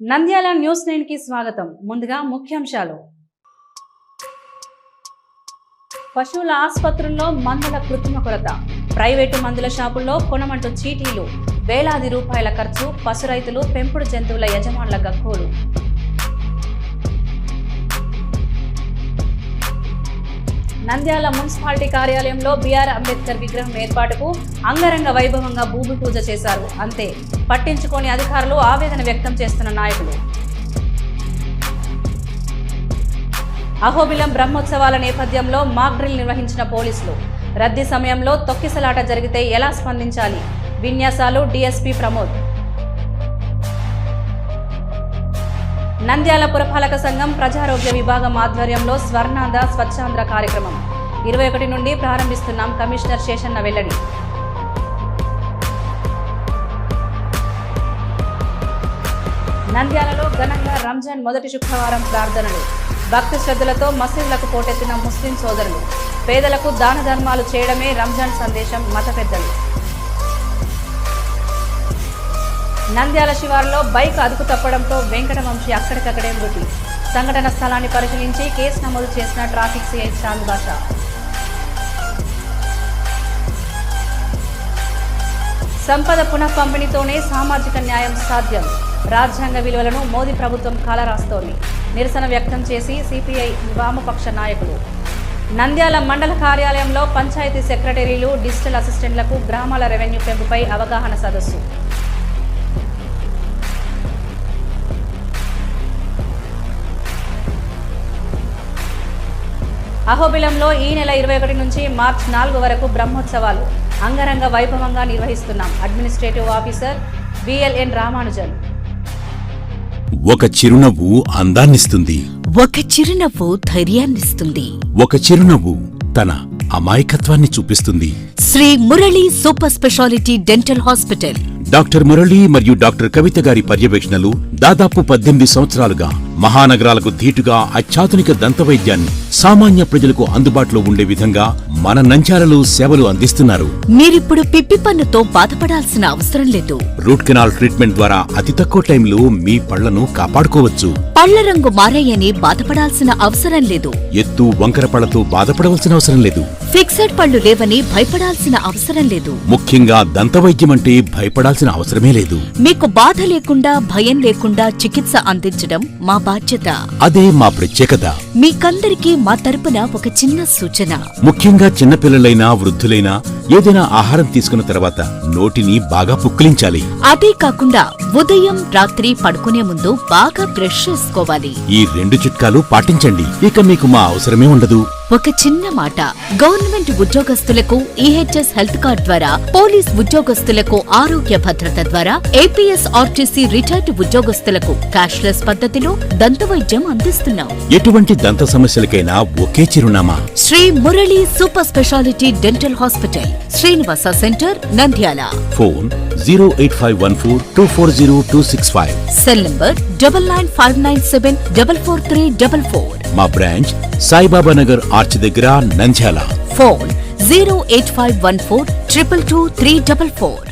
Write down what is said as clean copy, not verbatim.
Nandyal news 9 కి స్వాగతం. ముందుగా ముఖ్యాంశాలు. పశువుల ఆసుపత్రుల్లో మందుల కృత్రిమ కొరత, ప్రైవేటు మందుల షాపుల్లో కొనమంటూ చీటీలు, వేలాది రూపాయల ఖర్చు, పశు రైతులు పెంపుడు జంతువుల యజమానుల గగ్గోలు. నంద్యాల మున్సిపాలిటీ కార్యాలయంలో బిఆర్ అంబేద్కర్ విగ్రహం ఏర్పాటుకు అంగరంగ వైభవంగా భూమి పూజ చేశారు. అంతే, పట్టించుకోని అధికారులు ఆవేదన వ్యక్తం చేస్తున్న నాయకులు. అహోబిలం బ్రహ్మోత్సవాల నేపథ్యంలో మాక్ డ్రిల్ నిర్వహించిన పోలీసులు. రద్దీ సమయంలో తొక్కిసలాట జరిగితే ఎలా స్పందించాలి? విన్యాసాలు డీఎస్పీ ప్రమోద్. నంద్యాల పురపాలక సంఘం ప్రజారోగ్య విభాగం ఆధ్వర్యంలో స్వర్ణాంధ్ర స్వచ్ఛాంధ్ర కార్యక్రమం 21 నుండి ప్రారంభిస్తున్నాం. కమిషనర్ శేషన్న వెల్లడి. నంద్యాలలో ఘనంగా రంజాన్ మొదటి శుక్రవారం ప్రార్థనలు. భక్తి శ్రద్ధలతో మసీదులకు పోటెత్తిన ముస్లిం సోదరులు. పేదలకు దాన ధర్మాలు చేయడమే రంజాన్ సందేశం మత పెద్దలు. నంద్యాల శివారులో బైక్ అదుపు తప్పడంతో వెంకటవంశీ అక్కడికక్కడే మృతి. సంఘటన స్థలాన్ని పరిశీలించి కేసు నమోదు చేసిన ట్రాఫిక్ సిఐ చాంద్ బాషా. సంపద పునః పంపిణీతోనే సామాజిక న్యాయం సాధ్యం. రాజ్యాంగ విలువలను మోదీ ప్రభుత్వం కాలరాస్తోంది. నిరసన వ్యక్తం చేసి సిపిఐ వామపక్ష నాయకులు. నంద్యాల మండల కార్యాలయంలో పంచాయతీ సెక్రటరీలు, డిజిటల్ అసిస్టెంట్లకు గ్రామాల రెవెన్యూ పెంపుపై అవగాహన సదస్సు. అహోబిలంలో ఈ నెల 21 నుంచి మార్చి 4 వరకు బ్రహ్మోత్సవాలు అంగరంగ వైభవంగా నిర్వహిస్తున్నాం. Administrative officer VLN Ramanujan. ఒక చిరునవ్వు అందాన్నిస్తుంది, ఒక చిరునవ్వు ధైర్యాన్నిస్తుంది, ఒక చిరునవ్వు తన అమాయకత్వాన్ని చూపిస్తుంది. Shri Murali super specialty dental hospital. Doctor Murali మరియు డాక్టర్ కవిత గారి పర్యవేక్షణలు దాదాపు 18 సంవత్సరాలుగా మహానగరాలకు ధీటుగా అత్యాధునిక దంతవైద్యాన్ని సామాన్య ప్రజలకు అందుబాటులో ఉండే విధంగా మన నంద్యాలలో సేవలు అందిస్తున్నారు. మీరిప్పుడు పిప్పి పన్నుతో బాధపడాల్సిన అవసరం లేదు. రూట్ కెనాల్ ట్రీట్మెంట్ ద్వారా అతి తక్కువ టైంలో మీ పళ్లను కాపాడుకోవచ్చు. పళ్ల రంగు మారాయని బాధపడాల్సిన అవసరం లేదు. ఎత్తు వంకర పళ్లతో బాధపడవలసిన అవసరం లేదు. ఫిక్సెడ్ పళ్లు లేవని భయపడాల్సిన అవసరం లేదు. ముఖ్యంగా దంతవైద్యం అంటే భయపడాల్సిన అవసరమే లేదు. మీకు బాధ లేకుండా, భయం లేకుండా చికిత్స అందించడం మా బాధ్యత. అదే మా ప్రత్యేకత. మీకందరికీ మా తరపున ఒక చిన్న సూచన. ముఖ్యంగా చిన్నపిల్లలైనా వృద్ధులైనా ఏదైనా ఆహారం తీసుకున్న తర్వాత నోటిని బాగా పుక్కిలించాలి. అదే కాకుండా ఉదయం రాత్రి పడుకునే ముందు బాగా బ్రష్ చేసుకోవాలి. ఈ 2 చిట్కాలు పాటించండి, ఇక మీకు మా అవసరమే ఉండదు. ఒక చిన్న మాట, గవర్నమెంట్ ఉద్యోగస్తులకు ఈహెచ్ఎస్ హెల్త్ కార్డ్ ద్వారా, పోలీస్ ఉద్యోగస్తులకు ఆరోగ్య భద్రత ద్వారా, ఏపీఎస్ ఆర్టీసీ రిటైర్డ్ ఉద్యోగస్తులకు క్యాష్లెస్ పద్ధతిలో దంతవైద్యం అందిస్తున్నాం. ఎటువంటి దంత సమస్యలకైనా ఒకే చిరునామా, Shri Murali super specialty dental hospital, Srinivasa center, Nandyal. Phone 08514240265. Cell number 9959744344. మా బ్రాంచ్ సాయిబాబా నగర్ ఆర్చ్ దగ్గర, నంద్యాల. ఫోన్ 08514222344.